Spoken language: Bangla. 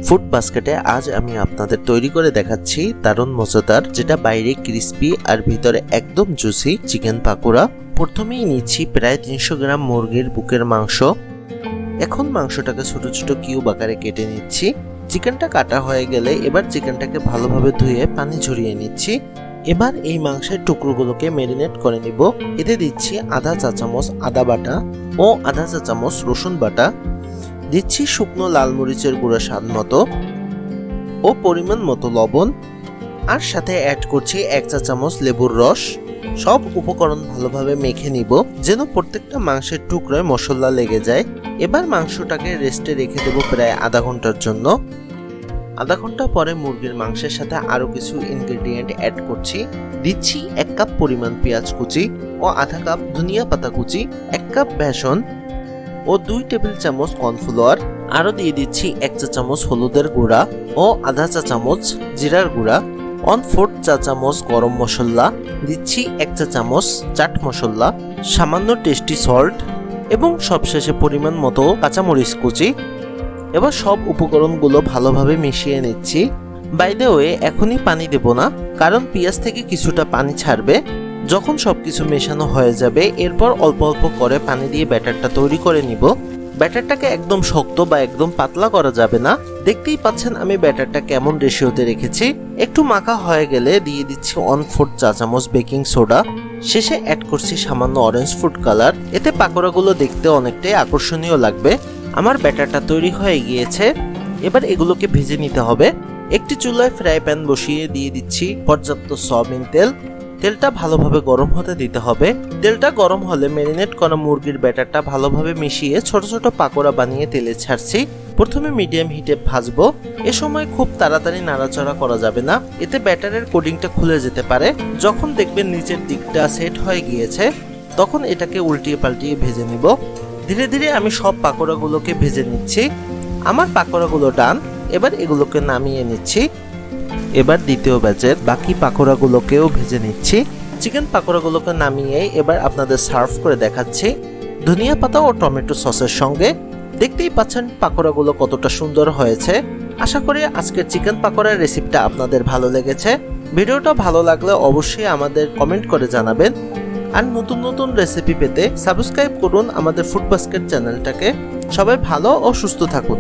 ফুড বাস্কেটে আজ আমি আপনাদের তৈরি করে দেখাচ্ছি দারুণ মজাদার, যেটা বাইরে ক্রিস্পি আর ভিতরে একদম জুসি চিকেন পাকোড়া। প্রথমেই নিচ্ছি প্রায় 300 গ্রাম মুরগির বুকের মাংস। এখন মাংসটাকে ছোট ছোট কিউব আকারে কেটে নিচ্ছি। চিকেনটা কাটা হয়ে গেলে এবার চিকেনটাকে ভালোভাবে ধুয়ে পানি ঝরিয়ে নিচ্ছি। এবার এই মাংসের টুকরোগুলোকে ম্যারিনেট করে নিব। এতে দিচ্ছি আধা চা চামচ আদা বাটা ও আধা চা চামচ রসুন বাটা, দিচ্ছি শুকনো লাল মরিচের গুঁড়া স্বাদ মতো ও পরিমাণ মতো লবণ, আর সাথে অ্যাড করছি 1 চা চামচ লেবুর রস। সব উপকরণ ভালোভাবে মেখে নিব যেন প্রত্যেকটা মাংসের টুকরোয় মশলা লেগে যায়। এবার মাংসটাকে রেস্টে রেখে দেব প্রায় আধা ঘন্টার জন্য। আধা ঘন্টা পরে মুরগির মাংসের সাথে আরো কিছু ইনগ্রেডিয়েন্ট অ্যাড করছি। দিচ্ছি 1 কাপ পরিমাণ পেঁয়াজ কুচি ও আধা কাপ ধনিয়া পাতা কুচি, 1 কাপ বেসন ও 2 টেবিল চামচ কর্নফ্লাওয়ার। আরো দিয়ে দিচ্ছি 1 চা চামচ হলুদের গুঁড়া ও আধা চা চামচ জিরার গুঁড়া, 1/4 চা চামচ গরম মশলা, দিচ্ছি 1 চা চামচ চাট মশলা, সামান্য টেস্টি সল্ট এবং সবশেষে পরিমাণ মতো কাঁচামরিচ কুচি। এবার সব উপকরণগুলো ভালোভাবে মিশিয়ে নিচ্ছি। বাই দ্য ওয়ে, এখনই পানি দেব না, কারণ পেঁয়াজ থেকে কিছুটা পানি ছাড়বে। যখন সবকিছু মেশানো হয়ে যাবে এরপর অল্প অল্প করে পানি দিয়ে ব্যাটারটা তৈরি করে নিব। ব্যাটারটাকে একদম শক্ত বা একদম পাতলা করা যাবে না। দেখতেই পাচ্ছেন আমি ব্যাটারটা কেমন রেশিওতে রেখেছি। একটু মাখা হয়ে গেলে দিয়ে দিচ্ছি 1/4 চা চামচ বেকিং সোডা। শেষে অ্যাড করছি সামান্য অরেঞ্জ ফুড কালার। এতে পাকোড়াগুলো দেখতে অনেকটাই আকর্ষণীয় লাগবে। আমার ব্যাটারটা তৈরি হয়ে গিয়েছে। এবার এগুলোকে ভেজে নিতে হবে। একটি চুলায় ফ্রাই প্যান বসিয়ে দিয়ে দিচ্ছি পর্যাপ্ত সয়াবিন তেল। তেলটা ভালোভাবে গরম হতে দিতে হবে। তেলটা গরম হলে ম্যারিনেট করা মুরগির ব্যাটারটা ভালোভাবে মিশিয়ে ছোট ছোট পাকোড়া বানিয়ে তেলে ছাড়ছি। প্রথমে মিডিয়াম হিটে ভাজবো। এ সময় খুব তাড়াতাড়ি নাড়াচাড়া করা যাবে না, এতে ব্যাটারের কোটিংটা খুলে যেতে পারে। যখন দেখবেন নিচের দিকটা সেট হয়ে গিয়েছে তখন এটাকে উল্টিয়ে পাল্টিয়ে ভেজে নিব। ধীরে ধীরে আমি সব পাকোড়াগুলোকে ভেজে নিচ্ছি। আমার পাকোড়াগুলো ডান। এবার এগুলোকে নামিয়ে নিচ্ছি। এবার দ্বিতীয় ব্যাচের বাকি পাকোড়াগুলোকেও ভেজে নিচ্ছি। চিকেন পাকোড়াগুলোকে নামিয়ে এবার আপনাদের সার্ভ করে দেখাচ্ছি ধনিয়া পাতা ও টমেটো সসের সঙ্গে। দেখতেই পাচ্ছেন পাকোড়াগুলো কতটা সুন্দর হয়েছে। আশা করি আজকের চিকেন পাকোড়ার রেসিপিটা আপনাদের ভালো লেগেছে। ভিডিওটা ভালো লাগলে অবশ্যই আমাদের কমেন্ট করে জানাবেন। আর নতুন নতুন রেসিপি পেতে সাবস্ক্রাইব করুন আমাদের ফুড বাস্কেট চ্যানেলটাকে। সবাই ভালো ও সুস্থ থাকুন।